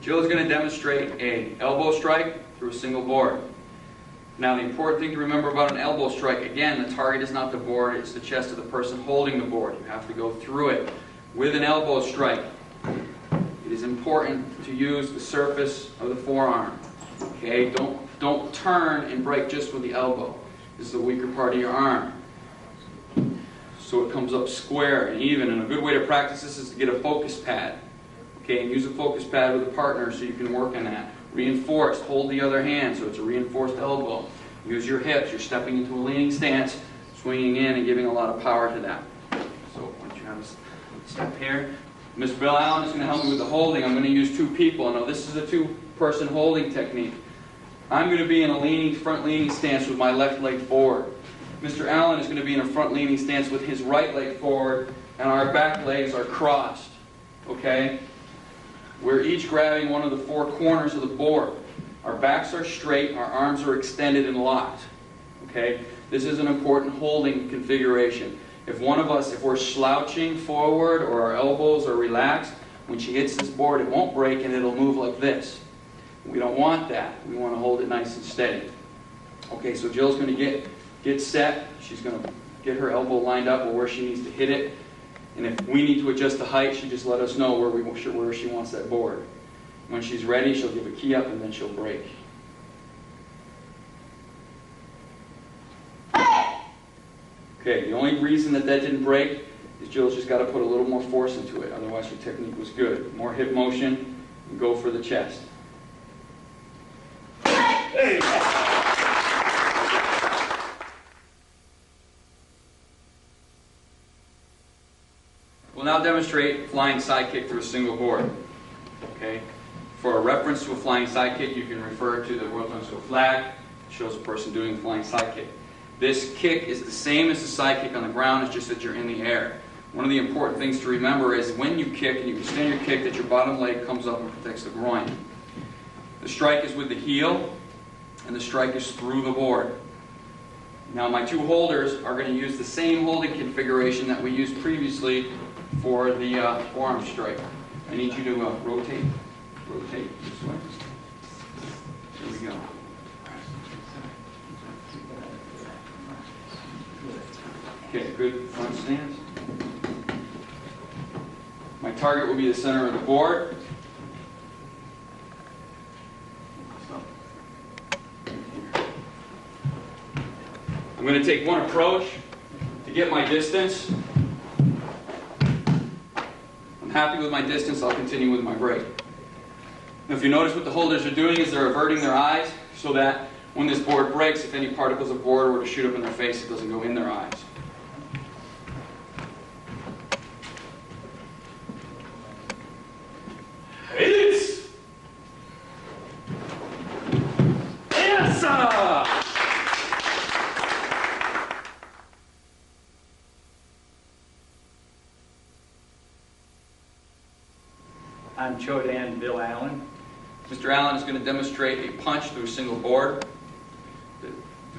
Jill is going to demonstrate an elbow strike through a single board. Now the important thing to remember about an elbow strike, again, the target is not the board, it's the chest of the person holding the board. You have to go through it. With an elbow strike, it is important to use the surface of the forearm. Okay, don't turn and break just with the elbow. This is the weaker part of your arm. So it comes up square and even, and a good way to practice this is to get a focus pad. Okay, and use a focus pad with a partner so you can work on that. Reinforced, hold the other hand so it's a reinforced elbow. Use your hips, you're stepping into a leaning stance, swinging in and giving a lot of power to that. So once you have a step here, Mr. Bill Allen is going to help me with the holding. I'm going to use two people. Now this is a two-person holding technique. I'm going to be in a front leaning stance with my left leg forward. Mr. Allen is going to be in a front leaning stance with his right leg forward, and our back legs are crossed. Okay? We're each grabbing one of the four corners of the board. Our backs are straight, our arms are extended and locked. Okay? This is an important holding configuration. If one of us, if we're slouching forward or our elbows are relaxed, when she hits this board it won't break and it'll move like this. We don't want that. We want to hold it nice and steady. Okay, so Jill's going to get set. She's going to get her elbow lined up where she needs to hit it. And if we need to adjust the height, she just let us know where she wants that board. When she's ready, she'll give a key up and then she'll break. Okay, the only reason that didn't break is Jill's just got to put a little more force into it. Otherwise her technique was good. More hip motion and go for the chest. Hey. We'll now demonstrate flying side kick through a single board. Okay? For a reference to a flying side kick, you can refer to the World Unesco flag. It shows a person doing a flying side kick. This kick is the same as the side kick on the ground, it's just that you're in the air. One of the important things to remember is when you kick, and you extend your kick, that your bottom leg comes up and protects the groin. The strike is with the heel, and the strike is through the board. Now my two holders are going to use the same holding configuration that we used previously for the forearm strike. I need you to rotate this way. There we go. Okay, good front stance. My target will be the center of the board. I'm going to take one approach to get my distance. I'm happy with my distance, I'll continue with my break. Now if you notice what the holders are doing is they're averting their eyes so that when this board breaks, if any particles of board were to shoot up in their face, it doesn't go in their eyes. Yes! Yes! I'm Chodan Bill Allen. Mr. Allen is going to demonstrate a punch through a single board. The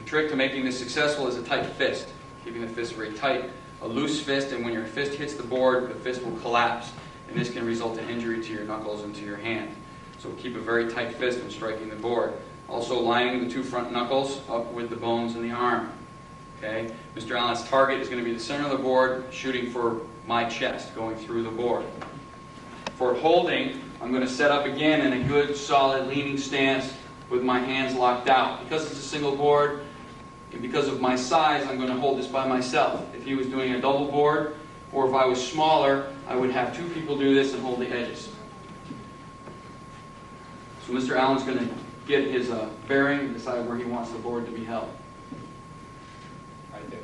trick to making this successful is a tight fist. Keeping the fist very tight. A loose fist, and when your fist hits the board, the fist will collapse. And this can result in injury to your knuckles and to your hand. So keep a very tight fist when striking the board. Also lining the two front knuckles up with the bones in the arm. Okay? Mr. Allen's target is going to be the center of the board, shooting for my chest, going through the board. For holding, I'm going to set up again in a good solid leaning stance with my hands locked out. Because it's a single board, and because of my size, I'm going to hold this by myself. If he was doing a double board, or if I was smaller, I would have two people do this and hold the edges. So Mr. Allen's going to get his bearing and decide where he wants the board to be held. Right there.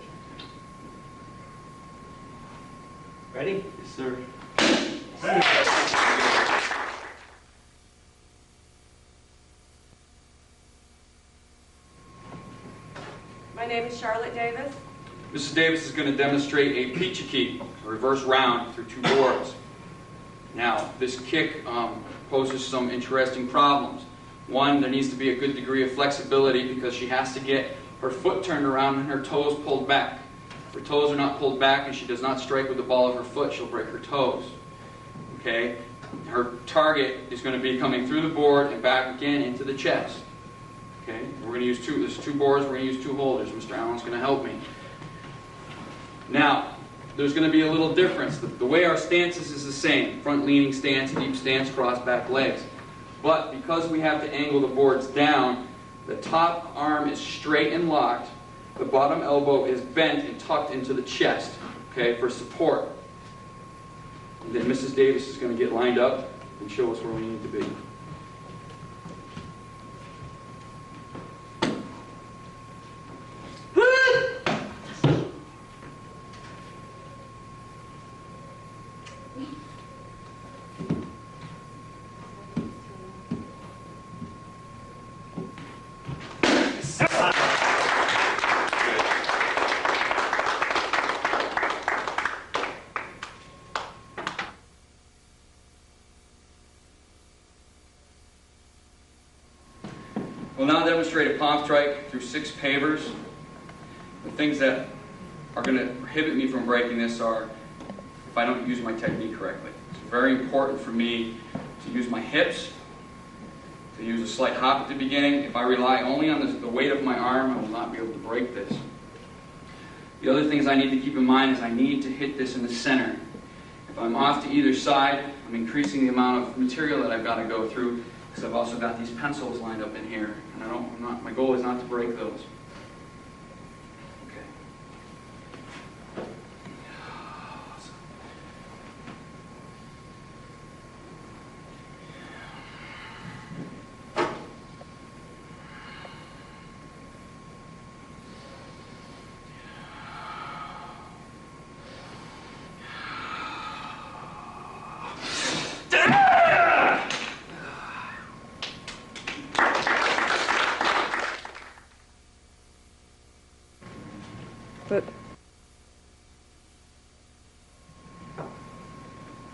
Ready? Yes, sir. My name is Charlotte Davis. Mrs. Davis is going to demonstrate a peachy, a reverse round through two boards. Now, this kick poses some interesting problems. One, there needs to be a good degree of flexibility because she has to get her foot turned around and her toes pulled back. If her toes are not pulled back and she does not strike with the ball of her foot, she'll break her toes. Okay? her target is going to be coming through the board and back again into the chest. Okay, we're going to use there's two boards, we're going to use 2 holders. Mr. Allen's going to help me. Now, there's going to be a little difference. The way our stances is the same. Front leaning stance, deep stance, cross back legs. But because we have to angle the boards down, the top arm is straight and locked. The bottom elbow is bent and tucked into the chest, okay, for support. And then Mrs. Davis is going to get lined up and show us where we need to be. We'll now demonstrate a palm strike through 6 pavers. The things that are going to prohibit me from breaking this are if I don't use my technique correctly. It's very important for me to use my hips, to use a slight hop at the beginning. If I rely only on the weight of my arm, I will not be able to break this. The other things I need to keep in mind is I need to hit this in the center. If I'm off to either side, I'm increasing the amount of material that I've got to go through, because I've also got these pencils lined up in here, and my goal is not to break those. Okay.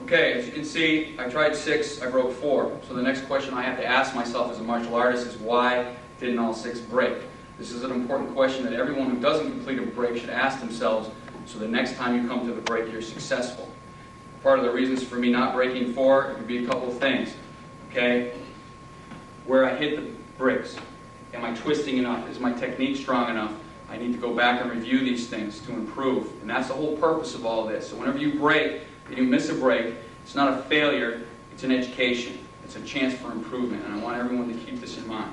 Okay, as you can see, I tried 6, I broke 4. So the next question I have to ask myself as a martial artist is, why didn't all 6 break? This is an important question that everyone who doesn't complete a break should ask themselves, so the next time you come to the break, you're successful. Part of the reasons for me not breaking 4 could be a couple of things. Okay, where I hit the bricks. Am I twisting enough? Is my technique strong enough? I need to go back and review these things to improve. And that's the whole purpose of all this. So whenever you break, if you miss a break, it's not a failure, it's an education. It's a chance for improvement, and I want everyone to keep this in mind.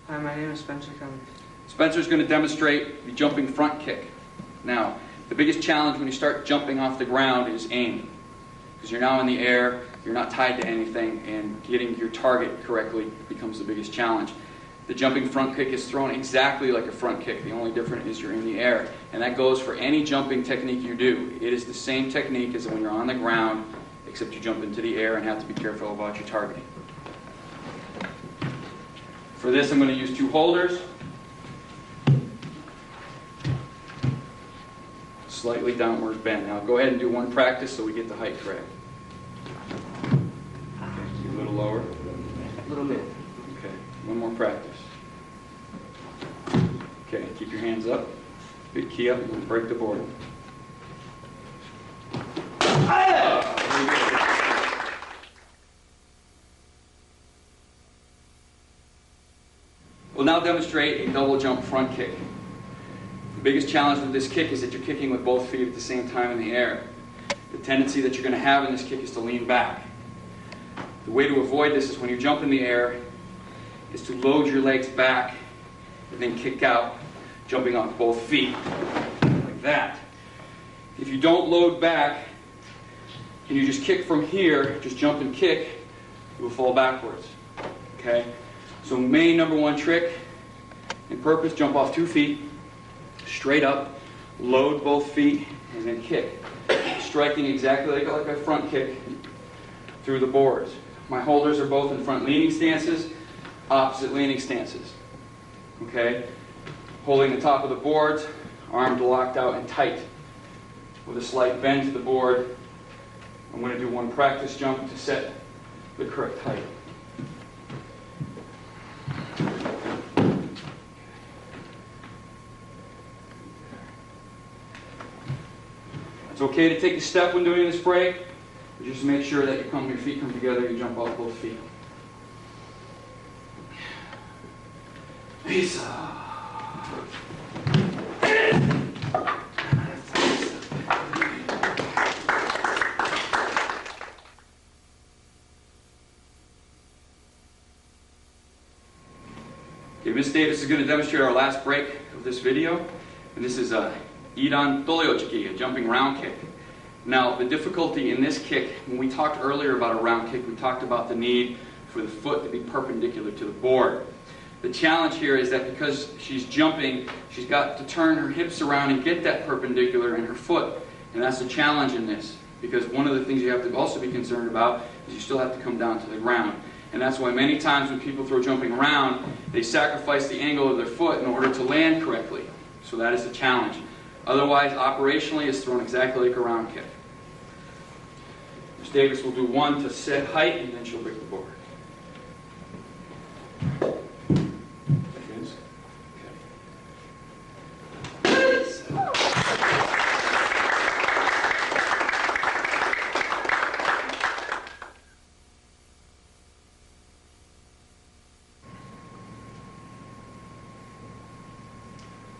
Hi, my name is Spencer Cummings. Spencer's going to demonstrate the jumping front kick. Now, the biggest challenge when you start jumping off the ground is aim. Because you're now in the air, you're not tied to anything, and getting your target correctly becomes the biggest challenge. The jumping front kick is thrown exactly like a front kick. The only difference is you're in the air. And that goes for any jumping technique you do. It is the same technique as when you're on the ground, except you jump into the air and have to be careful about your targeting. For this, I'm going to use 2 holders. Slightly downward bend. Now go ahead and do one practice so we get the height correct. Okay, a little lower. A little bit. Okay, one more practice. Okay, keep your hands up. Big key up and break the board. We'll now demonstrate a double jump front kick. The biggest challenge with this kick is that you're kicking with both feet at the same time in the air. The tendency that you're going to have in this kick is to lean back. The way to avoid this is when you jump in the air is to load your legs back and then kick out, jumping off both feet, like that. If you don't load back and you just kick from here, just jump and kick, you will fall backwards. Okay? So main number 1 trick and purpose, jump off 2 feet, straight up, load both feet, and then kick. Striking exactly like a front kick through the boards. My holders are both in front leaning stances, opposite leaning stances. Okay? Holding the top of the boards, arms locked out and tight. With a slight bend to the board, I'm going to do one practice jump to set the correct height. It's okay to take a step when doing this break, but just make sure that your feet come together, you jump off both feet. Visa. Okay, Ms. Davis is going to demonstrate our last break of this video, and this is a Idan Dolyochiki, a jumping round kick. Now, the difficulty in this kick, when we talked earlier about a round kick, we talked about the need for the foot to be perpendicular to the board. The challenge here is that because she's jumping, she's got to turn her hips around and get that perpendicular in her foot. And that's the challenge in this, because one of the things you have to also be concerned about is you still have to come down to the ground. And that's why many times when people throw jumping around, they sacrifice the angle of their foot in order to land correctly. So that is the challenge. Otherwise, operationally, it's thrown exactly like a round kick. Ms. Davis will do one to set height, and then she'll break the board.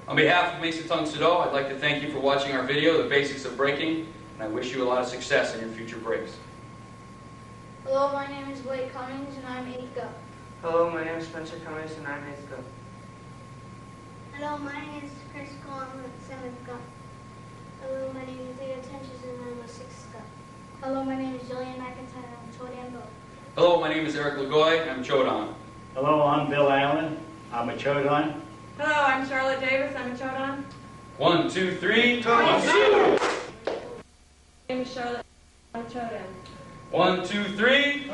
On behalf of Mesa Tung Sudo, I'd like to thank you for watching our video, The Basics of Breaking, and I wish you a lot of success in your future breaks. Hello, my name is Blake Cummings and I'm 8th Go. Hello, my name is Spencer Cummings and I'm 8th Go. Hello, my name is Chris Cole, I'm 7th Go. Hello, my name is Leah Tenches and I'm a 6th Go. Hello, my name is Jillian McIntyre, I'm Chodan Go. Hello, my name is Erik Lagoy, I'm Chodan. Hello, I'm Bill Allen. I'm a Chodan. Hello, I'm Charlotte Davis. I'm a Chodan. 1, 2, 3. My name is Charlotte. I'm a Chodan. 1, 2, 3.